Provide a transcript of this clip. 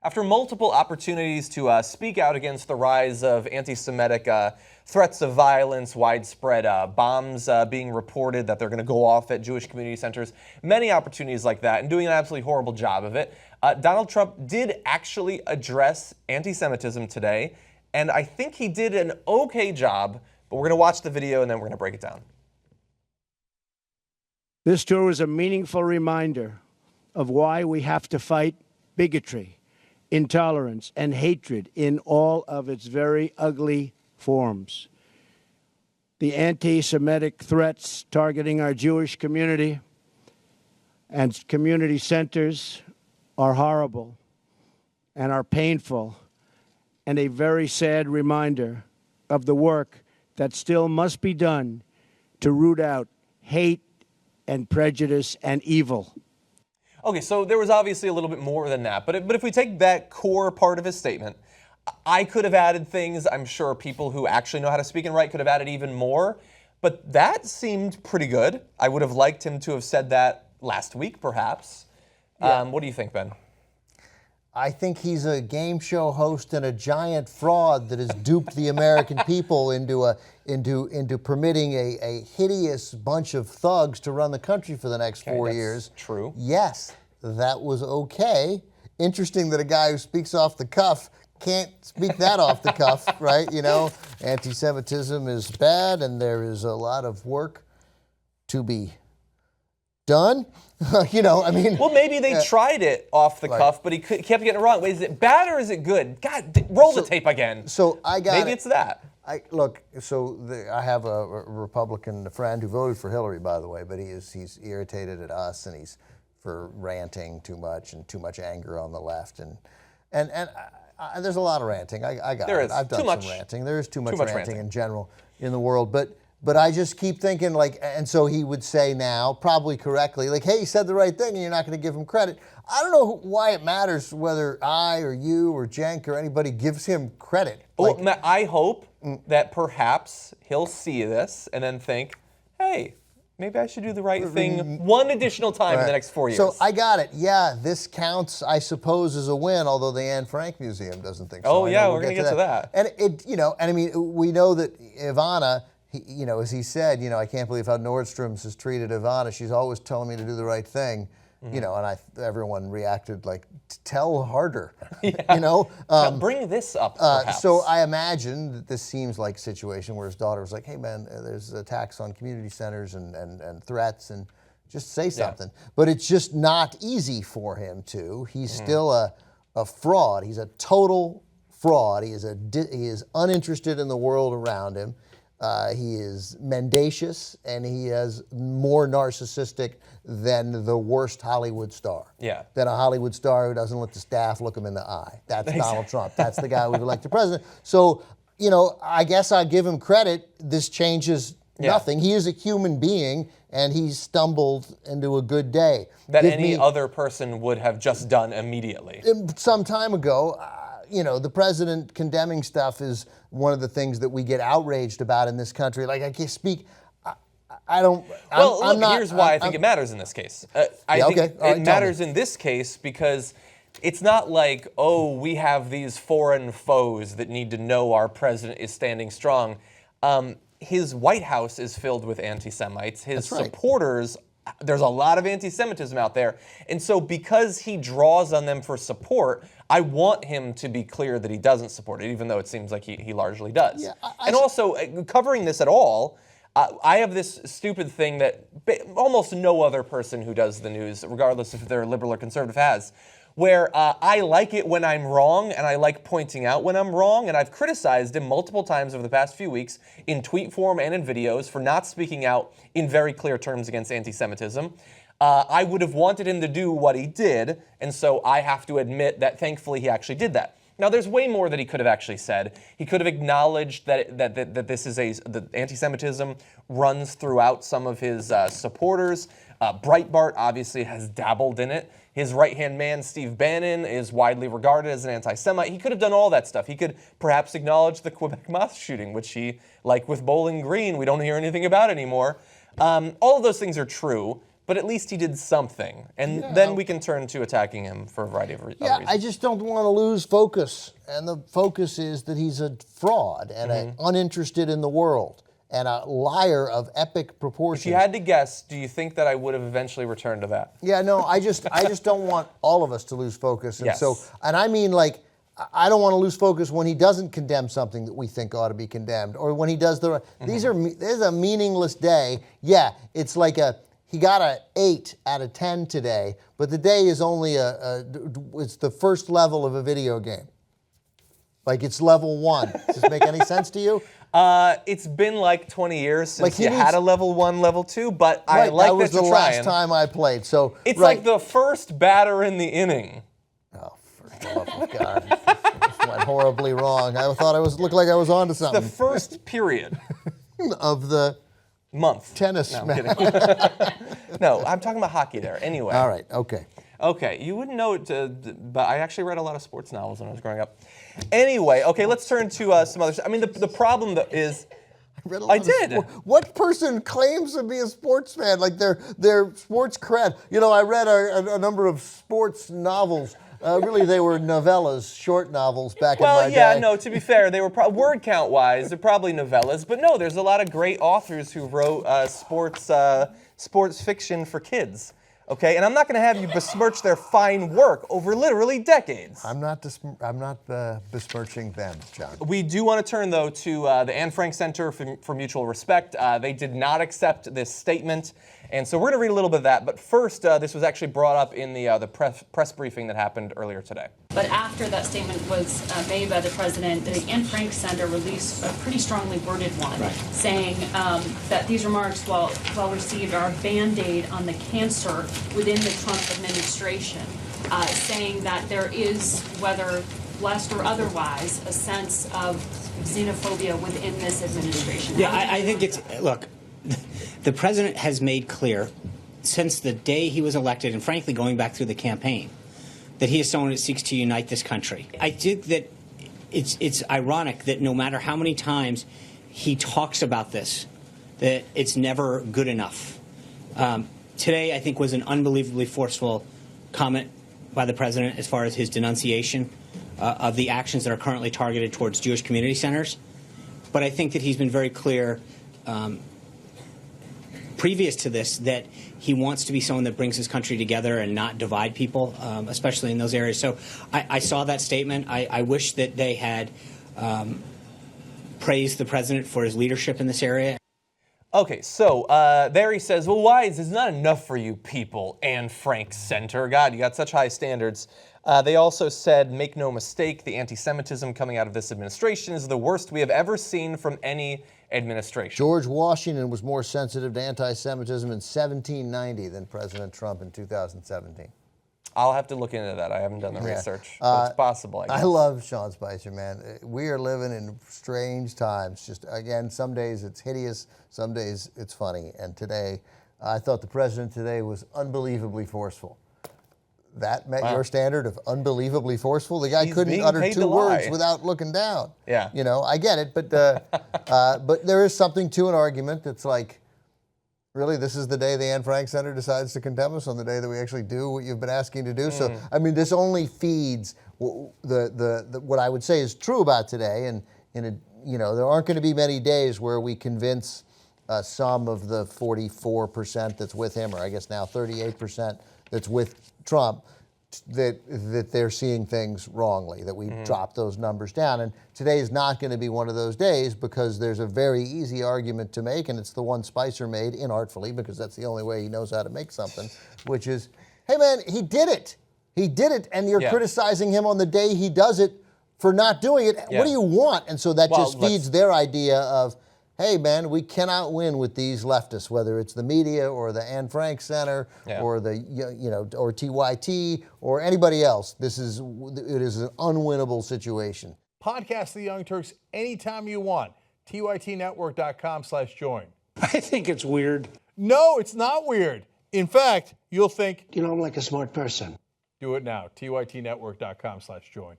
After multiple opportunities to speak out against the rise of anti-Semitic threats of violence, widespread bombs being reported that they're going to go off at Jewish community centers, many opportunities like that, and doing an absolutely horrible job of it, Donald Trump did actually address anti-Semitism today, and I think he did an okay job, but we're going to watch the video and then we're going to break it down. This tour is a meaningful reminder of why we have to fight bigotry, intolerance, and hatred in all of its very ugly forms. The anti-Semitic threats targeting our Jewish community and community centers are horrible and are painful, and a very sad reminder of the work that still must be done to root out hate and prejudice and evil. Okay, so there was obviously a little bit more than that, but if we take that core part of his statement, I could have added things. I'm sure people who actually know how to speak and write could have added even more, but that seemed pretty good. I would have liked him to have said that last week, perhaps. Yeah. What do you think, Ben? I think he's a game show host and a giant fraud that has duped the American people into permitting a hideous bunch of thugs to run the country for the next 4 years. True. Yes, that was okay. Interesting that a guy who speaks off the cuff can't speak that off the cuff, right? You know, anti-Semitism is bad and there is a lot of work to be done. You know, I mean. Well, maybe they tried it off the cuff, but he kept getting it wrong. Wait, is it bad or is it good? God, roll the tape again. So I got Maybe it's that. I have a Republican friend who voted for Hillary, by the way, but he's irritated at us and he's for ranting too much and too much anger on the left and there's a lot of ranting. I got there it. Is. I've done too some much, ranting. There is too much ranting in general in the world, but I just keep thinking, like, and so he would say now, probably correctly, like, hey, he said the right thing and you're not going to give him credit. I don't know why it matters whether I or you or Cenk or anybody gives him credit. Well, I hope that perhaps he'll see this and then think, hey, maybe I should do the right thing one additional time in the next 4 years. So I got it. Yeah, this counts, I suppose, as a win, although the Anne Frank Museum doesn't think so. Oh, yeah, we're going to get to that. And I mean, we know that Ivana, as he said, I can't believe how Nordstrom's has treated Ivana. She's always telling me to do the right thing, and everyone reacted like, tell harder, Bring this up, perhaps. So I imagine that this seems like a situation where his daughter was like, hey, man, there's attacks on community centers and threats, and just say something. Yeah. But it's just not easy for him to. He's still a fraud. He's a total fraud. He is uninterested in the world around him. He is mendacious, and he is more narcissistic than the worst Hollywood star. Yeah. Than a Hollywood star who doesn't let the staff look him in the eye. That's Donald Trump. That's the guy we've elected president. So, I guess I give him credit. This changes nothing. He is a human being, and he's stumbled into a good day. That any other person would have just done immediately. Some time ago, the president condemning stuff is one of the things that we get outraged about in this country. Like, I can't speak. Here's why I think it matters in this case. I think it matters in this case because it's not like, oh, we have these foreign foes that need to know our president is standing strong. His White House is filled with anti-Semites. His supporters, there's a lot of anti-Semitism out there. And so because he draws on them for support, I want him to be clear that he doesn't support it, even though it seems like he largely does. Yeah, and also, covering this at all, I have this stupid thing that almost no other person who does the news, regardless if they're liberal or conservative, has, where I like it when I'm wrong, and I like pointing out when I'm wrong, and I've criticized him multiple times over the past few weeks in tweet form and in videos for not speaking out in very clear terms against anti-Semitism. I would have wanted him to do what he did, and so I have to admit that thankfully he actually did that. Now, there's way more that he could have actually said. He could have acknowledged that this is the anti-Semitism runs throughout some of his supporters. Breitbart obviously has dabbled in it. His right-hand man, Steve Bannon, is widely regarded as an anti-Semite. He could have done all that stuff. He could perhaps acknowledge the Quebec mosque shooting, which he, like with Bowling Green, we don't hear anything about anymore. All of those things are true. but at least he did something. And then we can turn to attacking him for a variety of other reasons. I just don't want to lose focus. And the focus is that he's a fraud and uninterested in the world and a liar of epic proportions. If you had to guess, do you think that I would have eventually returned to that? Yeah, no, I just don't want all of us to lose focus. And Yes. and I mean, like, I don't want to lose focus when he doesn't condemn something that we think ought to be condemned, or when he does this is a meaningless day. Yeah, it's like he got an 8 out of 10 today, but the day is only it's the first level of a video game. Like, it's level 1. Does this make any sense to you? It's been like 20 years since you had a level 1, level 2, but I like that you're trying. That was the last time I played. So it's like the first batter in the inning. Oh, for the love of God. This went horribly wrong. I thought looked like I was onto something. The first period. Of the month. Tennis. No, I'm kidding. No, I'm talking about hockey there. Anyway. All right, okay. Okay, you wouldn't know it, but I actually read a lot of sports novels when I was growing up. Anyway, okay, let's turn to some other stuff. I mean, the problem is... I did. What person claims to be a sports fan? Like their sports cred. You know, I read a number of sports novels. Really, they were novellas, short novels back in my day. Well, yeah, no, to be fair, they were word count-wise, they're probably novellas. But no, there's a lot of great authors who wrote sports fiction for kids. Okay, and I'm not going to have you besmirch their fine work over literally decades. I'm not besmirching them, John. We do want to turn, though, to the Anne Frank Center for Mutual Respect. They did not accept this statement, and so we're going to read a little bit of that. But first, this was actually brought up in the press briefing that happened earlier today. But after that statement was made by the president, the Anne Frank Center released a pretty strongly worded one, saying that these remarks, while well received, are a Band-Aid on the cancer within the Trump administration, saying that there is, whether blessed or otherwise, a sense of xenophobia within this administration. Yeah, I think look, the president has made clear since the day he was elected, and frankly going back through the campaign, that he is someone that seeks to unite this country. I think that it's ironic that no matter how many times he talks about this, that it's never good enough. Today, I think, was an unbelievably forceful comment by the president as far as his denunciation of the actions that are currently targeted towards Jewish community centers. But I think that he's been very clear previous to this that he wants to be someone that brings his country together and not divide people, especially in those areas. So I saw that statement. I wish that they had praised the president for his leadership in this area. Okay, so there he says, well, why is this not enough for you people, Anne Frank Center? God, you got such high standards. They also said, make no mistake, the anti-Semitism coming out of this administration is the worst we have ever seen from any administration. George Washington was more sensitive to anti-Semitism in 1790 than President Trump in 2017. I'll have to look into that. I haven't done the research, but it's possible, I guess. I love Sean Spicer, man. We are living in strange times. Just, again, some days it's hideous, some days it's funny. And today, I thought the president today was unbelievably forceful. That met your standard of unbelievably forceful? The guy couldn't utter 2 words without looking down. Yeah. You know, I get it, but there is something to an argument that's like, really, this is the day the Anne Frank Center decides to condemn us, on the day that we actually do what you've been asking to do. So, I mean, this only feeds what I would say is true about today. And there aren't going to be many days where we convince some of the 44% that's with him, or I guess now 38% that's with Trump, that they're seeing things wrongly, that we drop those numbers down. And today is not going to be one of those days, because there's a very easy argument to make, and it's the one Spicer made inartfully, because that's the only way he knows how to make something, which is, hey man, he did it. He did it, and you're criticizing him on the day he does it for not doing it. What do you want? And so that just feeds their idea of, hey man, we cannot win with these leftists, whether it's the media or the Anne Frank Center or the or TYT or anybody else. It is an unwinnable situation. Podcast The Young Turks anytime you want. TYTnetwork.com/join. I think it's weird. No, it's not weird. In fact, you'll think, I'm like a smart person. do it now. TYTnetwork.com/join.